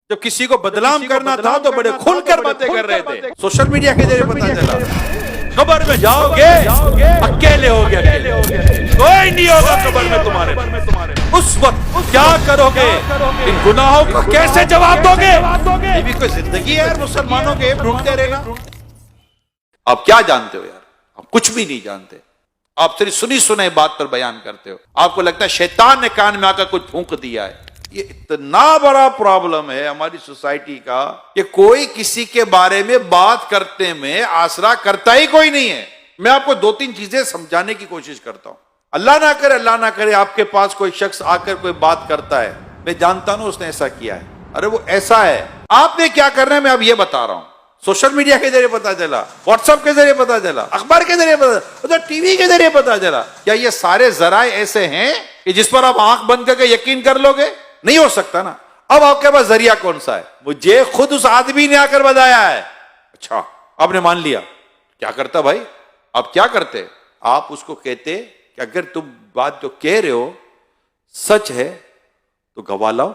جب کسی کو بدنام کرنا تھا تو بڑے کھل کر باتیں کر رہے تھے. سوشل میڈیا کے ذریعے پتا چلا قبر میں جاؤ گے اکیلے ہو گے, کوئی نہیں ہوگا قبر میں تمہارے. اس وقت کیا کرو گے؟ ان گناہوں کو کیسے جواب دو گے؟ یہ بھی کوئی زندگی ہے یار مسلمانوں کے ڈھونڈتے رہنا. آپ کیا جانتے ہو یار؟ آپ کچھ بھی نہیں جانتے. آپ صرف سنی سنائی بات پر بیان کرتے ہو. آپ کو لگتا ہے شیطان نے کان میں آ کر کچھ پھونک دیا ہے. یہ اتنا بڑا پرابلم ہے ہماری سوسائٹی کا کہ کوئی کسی کے بارے میں بات کرتے میں آسرا کرتا ہی کوئی نہیں ہے. میں آپ کو دو تین چیزیں سمجھانے کی کوشش کرتا ہوں. اللہ نہ کرے آپ کے پاس کوئی شخص آ کر کوئی بات کرتا ہے, میں جانتا ہوں اس نے ایسا کیا ہے, ارے وہ ایسا ہے, آپ نے کیا کرنا ہے میں اب یہ بتا رہا ہوں. سوشل میڈیا کے ذریعے پتا چلا, واٹس ایپ کے ذریعے پتا چلا, اخبار کے ذریعے پتا چلا, ٹی وی کے ذریعے پتا چلا. کیا یہ سارے ذرائع ایسے ہیں کہ جس پر آپ آنکھ بند کر کے یقین کر لو گے؟ نہیں ہو سکتا نا. اب آپ کے پاس ذریعہ کون سا ہے؟ مجھے خود اس آدمی نے آ کر بتایا ہے. اچھا آپ نے مان لیا, کیا کرتا بھائی؟ آپ کیا کرتے؟ آپ اس کو کہتے کہ اگر تم بات جو کہہ رہے ہو سچ ہے تو گواہ لاؤ,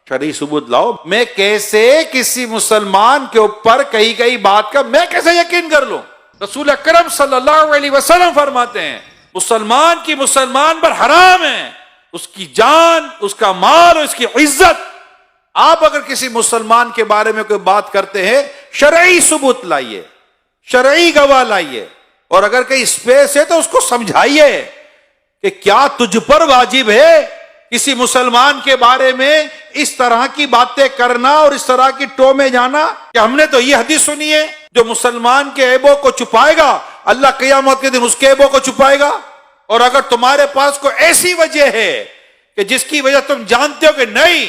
شرعی ثبوت لاؤ. میں کیسے کسی مسلمان کے اوپر کئی بات کا میں کیسے یقین کر لوں؟ رسول اکرم صلی اللہ علیہ وسلم فرماتے ہیں مسلمان کی مسلمان پر حرام ہے, اس کی جان, اس کا مال, اس کی عزت. آپ اگر کسی مسلمان کے بارے میں کوئی بات کرتے ہیں شرعی ثبوت لائیے, شرعی گواہ لائیے, اور اگر کہیں اسپیس ہے تو اس کو سمجھائیے کہ کیا تجھ پر واجب ہے کسی مسلمان کے بارے میں اس طرح کی باتیں کرنا اور اس طرح کی ٹو میں جانا. کہ ہم نے تو یہ حدیث سنی ہے جو مسلمان کے عیبوں کو چھپائے گا اللہ قیامت کے دن اس کے عیبوں کو چھپائے گا. اور اگر تمہارے پاس کوئی ایسی وجہ ہے کہ جس کی وجہ تم جانتے ہو کہ نہیں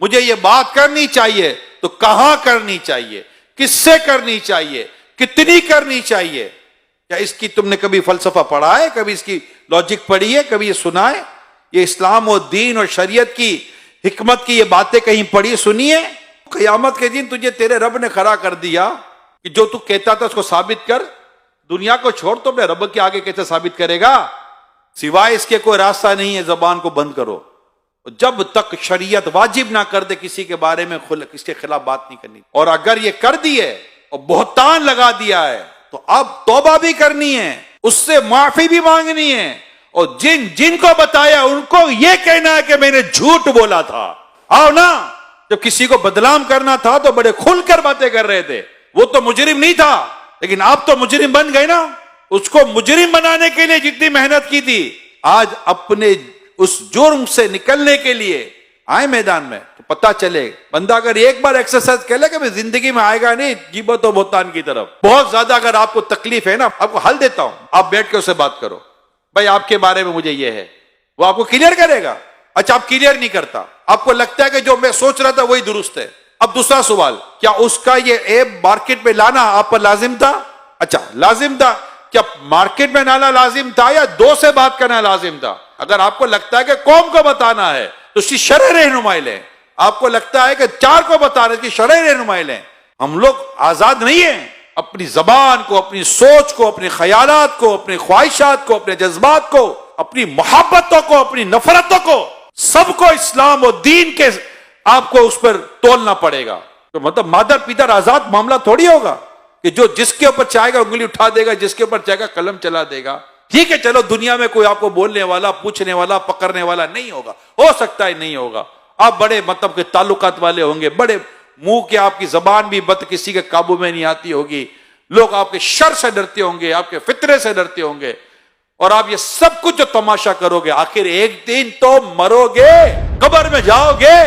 مجھے یہ بات کرنی چاہیے, تو کہاں کرنی چاہیے, کس سے کرنی چاہیے, کتنی کرنی چاہیے؟ کیا اس کی تم نے کبھی فلسفہ پڑھا ہے؟ کبھی اس کی لاجک پڑھی ہے؟ کبھی یہ سنا ہے؟ یہ اسلام و دین اور شریعت کی حکمت کی یہ باتیں کہیں پڑھی سنی ہے؟ قیامت کے دن تجھے تیرے رب نے کھڑا کر دیا کہ جو تو کہتا تھا اس کو ثابت کر. دنیا کو چھوڑ تو اپنے رب کے آگے کیسے ثابت کرے گا؟ سوائے اس کے کوئی راستہ نہیں ہے, زبان کو بند کرو. جب تک شریعت واجب نہ کر دے کسی کے بارے میں اس کے خلاف بات نہیں کرنی. اور اگر یہ کر دی ہے اور بہتان لگا دیا ہے تو اب توبہ بھی کرنی ہے, اس سے معافی بھی مانگنی ہے, اور جن کو بتایا ان کو یہ کہنا ہے کہ میں نے جھوٹ بولا تھا. آؤ نا, جب کسی کو بدنام کرنا تھا تو بڑے کھل کر باتیں کر رہے تھے. وہ تو مجرم نہیں تھا, لیکن آپ تو مجرم بن گئے نا. اس کو مجرم بنانے کے لیے جتنی محنت کی تھی, آج اپنے اس جرم سے نکلنے کے لیے آئے میدان میں تو پتا چلے. بندہ اگر ایک بار ایکسرسائز کر لے کہ میں زندگی میں آئے گا نہیں غیبت و بہتان کی طرف. بہت زیادہ اگر آپ کو تکلیف ہے نا, آپ کو حل دیتا ہوں, آپ بیٹھ کے اسے بات کرو. بھائی آپ کے بارے میں مجھے یہ ہے, وہ آپ کو کلیئر کرے گا. اچھا آپ کلیئر نہیں کرتا, آپ کو لگتا ہے کہ جو میں سوچ رہا تھا وہی درست ہے. اب دوسرا سوال, کیا اس کا یہ ایپ مارکیٹ میں لانا آپ پر لازم تھا؟ اچھا لازم تھا. کیا مارکیٹ میں لانا لازم تھا یا دو سے بات کرنا لازم تھا؟ اگر آپ کو لگتا ہے کہ قوم کو بتانا ہے تو اس کی شرعی رہنمائی لیں. آپ کو لگتا ہے کہ چار کو بتانا ہے اس کی شرعی رہنمائی لیں. ہم لوگ آزاد نہیں ہیں. اپنی زبان کو, اپنی سوچ کو, اپنے خیالات کو, اپنے خواہشات کو, اپنے جذبات کو, اپنی محبتوں کو, اپنی نفرتوں کو, سب کو اسلام و دین کے آپ کو اس پر تولنا پڑے گا. تو مطلب مادر پیدر آزاد معاملہ تھوڑی ہوگا کہ جو جس کے اوپر چاہے گا انگلی اٹھا دے گا, جس کے اوپر چاہے گا قلم چلا دے گا. ٹھیک ہے چلو دنیا میں کوئی آپ کو بولنے والا, پوچھنے والا, پکڑنے والا نہیں ہوگا, ہو سکتا ہے نہیں ہوگا. آپ بڑے مطلب کے تعلقات والے ہوں گے, بڑے منہ کے, آپ کی زبان بھی بد کسی کے قابو میں نہیں آتی ہوگی, لوگ آپ کے شر سے ڈرتے ہوں گے, آپ کے فطرے سے ڈرتے ہوں گے, اور آپ یہ سب کچھ جو تماشا کرو گے آخر ایک دن تو مرو گے, قبر میں جاؤ گے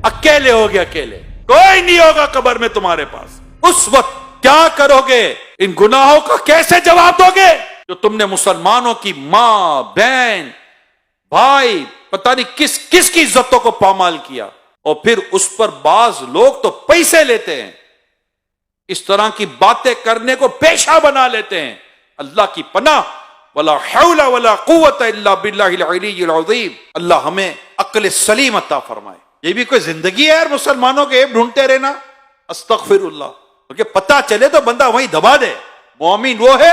اکیلے ہوگے, اکیلے, کوئی نہیں ہوگا قبر میں تمہارے پاس. اس وقت کیا کرو گے؟ ان گناہوں کا کیسے جواب دو گے جو تم نے مسلمانوں کی ماں, بہن, بھائی, پتہ نہیں کس کس کی عزتوں کو پامال کیا, اور پھر اس پر بعض لوگ تو پیسے لیتے ہیں, اس طرح کی باتیں کرنے کو پیشہ بنا لیتے ہیں. اللہ کی پناہ, ولا حول ولا قوت الا باللہ العلی العظیم. اللہ ہمیں عقل سلیم عطا فرمائے. یہ بھی کوئی زندگی ہے یار مسلمانوں کے عیب ڈھونڈتے رہنا. استغفر اللہ. کیونکہ پتہ چلے تو بندہ وہیں دبا دے. مومن وہ ہے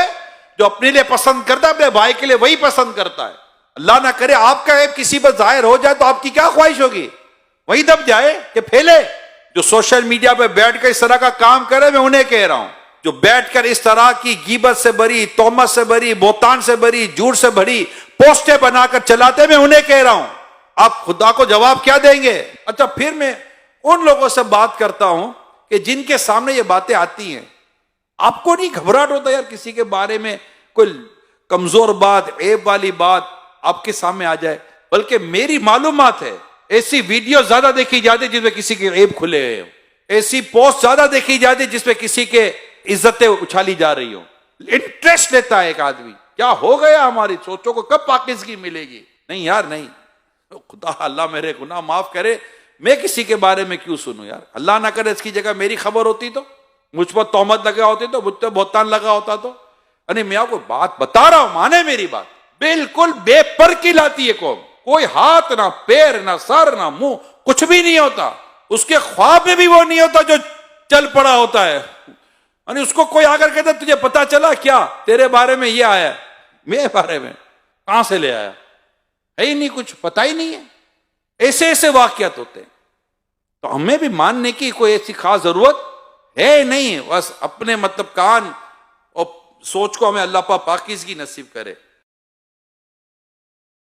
جو اپنے لیے پسند کرتا ہے, اپنے بھائی کے لیے وہی پسند کرتا ہے. اللہ نہ کرے آپ کا عیب کسی پر ظاہر ہو جائے تو آپ کی کیا خواہش ہوگی؟ وہی دب جائے کہ پھیلے. جو سوشل میڈیا پہ بیٹھ کر اس طرح کا کام کرے، میں انہیں کہہ رہا ہوں، جو بیٹھ کر اس طرح کی غیبت سے بری، تہمت سے بری، بہتان سے بری، جھوٹ سے بھری پوسٹیں بنا کر چلاتے، میں انہیں کہہ رہا ہوں آپ خدا کو جواب کیا دیں گے؟ اچھا پھر میں ان لوگوں سے بات کرتا ہوں کہ جن کے سامنے یہ باتیں آتی ہیں، آپ کو نہیں گھبراہٹ ہوتا یار کسی کے بارے میں کوئی کمزور بات، عیب والی بات آپ کے سامنے آ جائے؟ بلکہ میری معلومات ہے ایسی ویڈیو زیادہ دیکھی جاتی جس میں کسی کے عیب کھلے ہوئے ہوں، ایسی پوسٹ زیادہ دیکھی جاتی جس میں کسی کے عزتیں اچھالی جا رہی ہوں۔ انٹرسٹ لیتا ہے ایک آدمی، کیا ہو گیا ہماری سوچوں کو، کب پاکیزگی ملے گی؟ نہیں یار نہیں، خدا اللہ میرے گناہ معاف کرے، میں کسی کے بارے میں کیوں سنوں یار؟ اللہ نہ کرے اس کی جگہ میری خبر ہوتی تو، مجھ پر تہمت لگا ہوتی تو، مجھ پر بہتان لگا ہوتا تو، یعنی میں آپ کو بات بتا رہا ہوں، مانے میری بات، بالکل بے پر کی لاتی ہے قوم، کوئی ہاتھ نہ پیر نہ سر نہ منہ، کچھ بھی نہیں ہوتا، اس کے خواب میں بھی وہ نہیں ہوتا جو چل پڑا ہوتا ہے، یعنی اس کو کوئی آ کر کہتا تجھے پتا چلا کیا تیرے بارے میں یہ آیا ہے، میرے بارے میں کہاں سے لے آیا؟ ہے ہی نہیں، کچھ پتا ہی نہیں ہے۔ ایسے ایسے واقعات ہوتے ہیں، تو ہمیں بھی ماننے کی کوئی ایسی خاص ضرورت ہے نہیں، بس اپنے مطلب کان اور سوچ کو ہمیں اللہ پاک پاکیزگی نصیب کرے۔